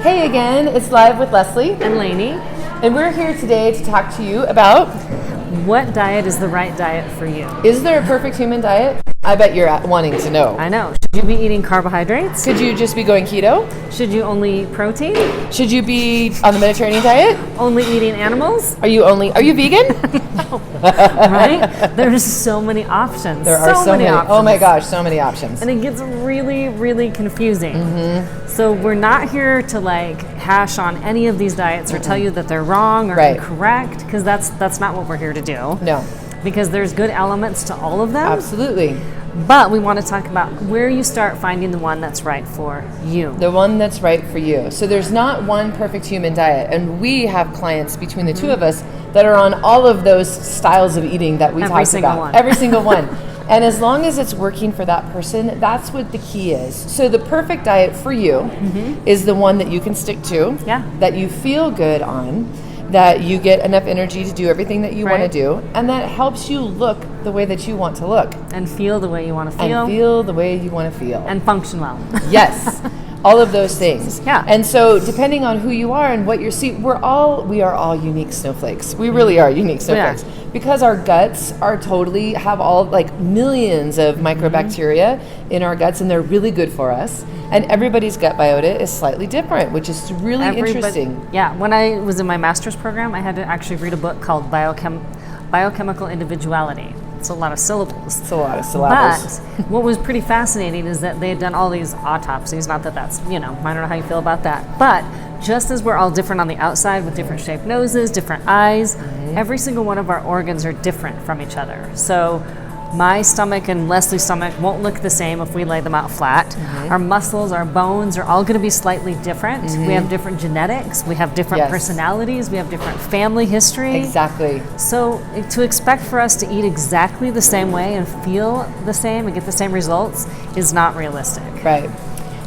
Hey again, it's Live with Leslie and Laini, and we're here today to talk to you about what diet is the right diet for you. Is there a perfect human diet? I bet you're wanting to know. I know. Should you be eating carbohydrates? Could you just be going keto? Should you only eat protein? Should you be on the Mediterranean diet? Only eating animals? Are you vegan? No. Right? There's so many options. There are so many options. Oh my gosh, so many options. And it gets really, really confusing. Mm-hmm. So we're not here to hash on any of these diets or tell you that they're wrong or incorrect, because that's not what we're here to do. No. Because there's good elements to all of them. Absolutely. But we want to talk about where you start finding the one that's right for you. The one that's right for you. So there's not one perfect human diet. And we have clients between the two of us that are on all of those styles of eating that we talked about. Every single one. And as long as it's working for that person, that's what the key is. So the perfect diet for you is the one that you can stick to, that you feel good on, that you get enough energy to do everything that you want to do, and that helps you look the way that you want to look. And feel the way you want to feel. And feel the way you want to feel. And function well. Yes. All of those things. Yeah. And so depending on who you are and what you're seeing, we are all unique snowflakes. We really are unique snowflakes. Yeah. Because our guts have all millions of microbacteria in our guts, and they're really good for us. And everybody's gut biota is slightly different, which is really interesting. Yeah. When I was in my master's program, I had to actually read a book called Biochemical Individuality. It's a lot of syllables. It's a lot of syllables. But what was pretty fascinating is that they had done all these autopsies. Not that that's, I don't know how you feel about that. But just as we're all different on the outside with different shaped noses, different eyes, every single one of our organs are different from each other. So my stomach and Leslie's stomach won't look the same if we lay them out flat. Our muscles, our bones are all going to be slightly different. We have different genetics. We have different personalities. We have different family history. Exactly. So to expect for us to eat exactly the same way and feel the same and get the same results is not realistic. Right.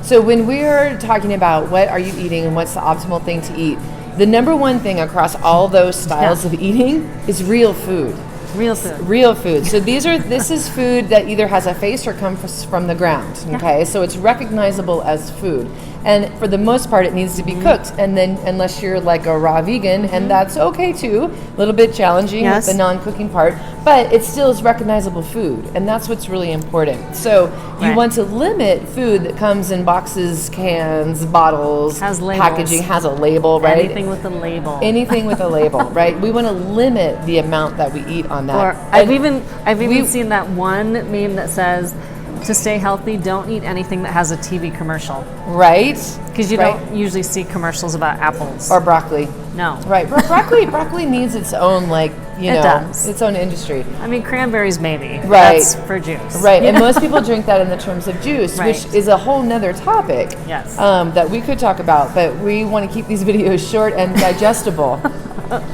So when we're talking about what are you eating and what's the optimal thing to eat, the number one thing across all those styles of eating is real food. Real food. Real food. So this is food that either has a face or comes from the ground. Okay, so it's recognizable as food. And for the most part, it needs to be cooked. And then, unless you're like a raw vegan, and that's okay too, a little bit challenging with the non-cooking part, but it still is recognizable food. And that's what's really important. So you want to limit food that comes in boxes, cans, bottles, packaging, has a label, right? Anything with a label. Anything with a label, right? We want to limit the amount that we eat on that. Or I've even seen that one meme that says, to stay healthy, don't eat anything that has a TV commercial. Right. Because you don't usually see commercials about apples. Or broccoli. No. Right. Broccoli needs its own, its own industry. I mean, cranberries maybe. Right. That's for juice. Right. And most people drink that in the terms of juice, which is a whole nother topic. Yes. That we could talk about, but we want to keep these videos short and digestible.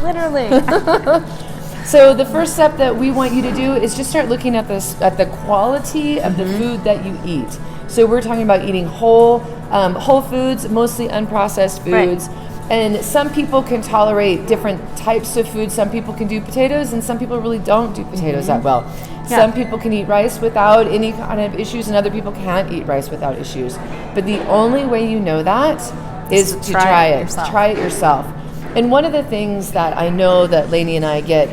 Literally. So the first step that we want you to do is just start looking at the quality of the food that you eat. So we're talking about eating whole foods, mostly unprocessed foods. Right. And some people can tolerate different types of food. Some people can do potatoes, and some people really don't do potatoes that well. Yeah. Some people can eat rice without any kind of issues, and other people can't eat rice without issues. But the only way you know that is to try it. Try it yourself. And one of the things that I know that Laini and I get,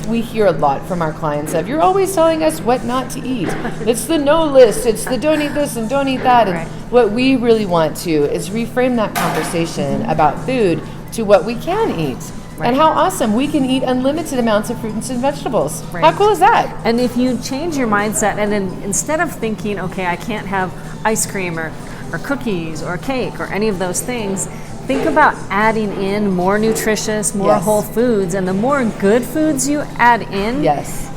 we hear a lot from our clients of, you're always telling us what not to eat. It's the no list. It's the don't eat this and don't eat that. And what we really want to is reframe that conversation about food to what we can eat. And how awesome we can eat unlimited amounts of fruits and vegetables. How cool is that? And if you change your mindset, and then instead of thinking, okay, I can't have ice cream or cookies or cake or any of those things, think about adding in more nutritious, more whole foods, and the more good foods you add in,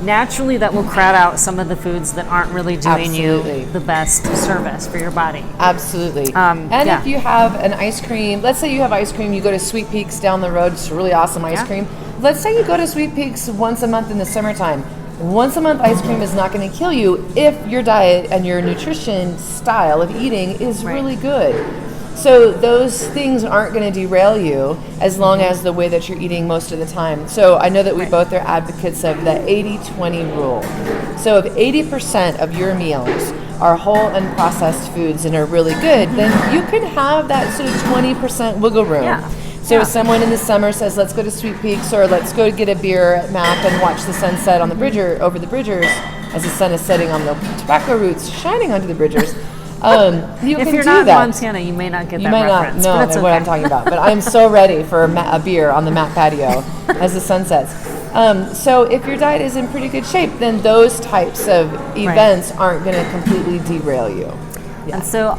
naturally that will crowd out some of the foods that aren't really doing you the best service for your body. Absolutely. If you have an ice cream, let's say you have ice cream, you go to Sweet Peaks down the road, it's really awesome ice cream. Let's say you go to Sweet Peaks once a month in the summertime. Once a month ice cream is not going to kill you if your diet and your nutrition style of eating is really good. So those things aren't going to derail you as long as the way that you're eating most of the time. So I know that we both are advocates of the 80-20 rule. So if 80% of your meals are whole unprocessed foods and are really good, then you can have that sort of 20% wiggle room. Yeah. So if someone in the summer says, let's go to Sweet Peaks, or let's go get a beer at Map and watch the sunset on the bridger, over the bridgers, as the sun is setting on the tobacco roots, shining onto the bridgers, you If can you're do not in that. Montana, you may not get You that might reference. not but it's know okay. what I'm talking about, but I'm so ready for a beer on the Map patio as the sun sets. So if your diet is in pretty good shape, then those types of events aren't going to completely derail you. Yeah. And so,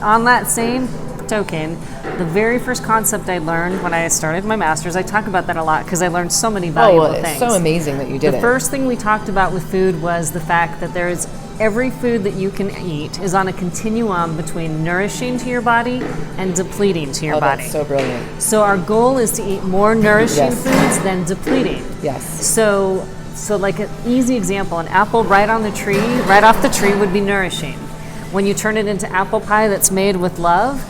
on that same token, the very first concept I learned when I started my master's, I talk about that a lot because I learned so many valuable it's things. so amazing that you did it. The first thing we talked about with food was the fact that there is every food that you can eat is on a continuum between nourishing to your body and depleting to your body. That's so brilliant. So our goal is to eat more nourishing foods than depleting. Yes. So like an easy example, an apple right off the tree would be nourishing. When you turn it into apple pie that's made with love,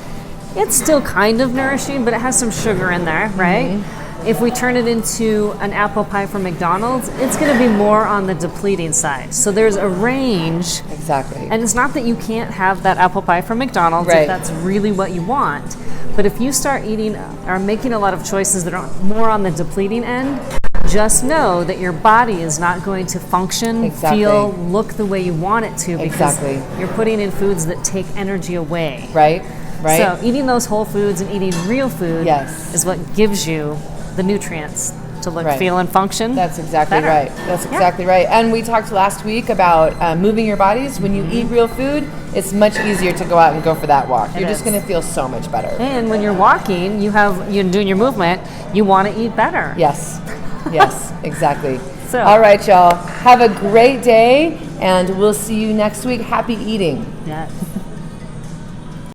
it's still kind of nourishing, but it has some sugar in there, right? Mm-hmm. If we turn it into an apple pie from McDonald's, it's going to be more on the depleting side. So there's a range. Exactly. And it's not that you can't have that apple pie from McDonald's if that's really what you want. But if you start eating or making a lot of choices that are more on the depleting end, just know that your body is not going to function, feel, look the way you want it to because you're putting in foods that take energy away. Right. So eating those whole foods and eating real food is what gives you the nutrients to look, feel, and function. That's exactly better. right. That's exactly right. And we talked last week about moving your bodies. When you eat real food, it's much easier to go out and go for that walk. You're just going to feel so much better. And when you're walking, you're doing your movement, you want to eat better. Yes. Yes, exactly. So, all right, y'all. Have a great day, and we'll see you next week. Happy eating. Yes.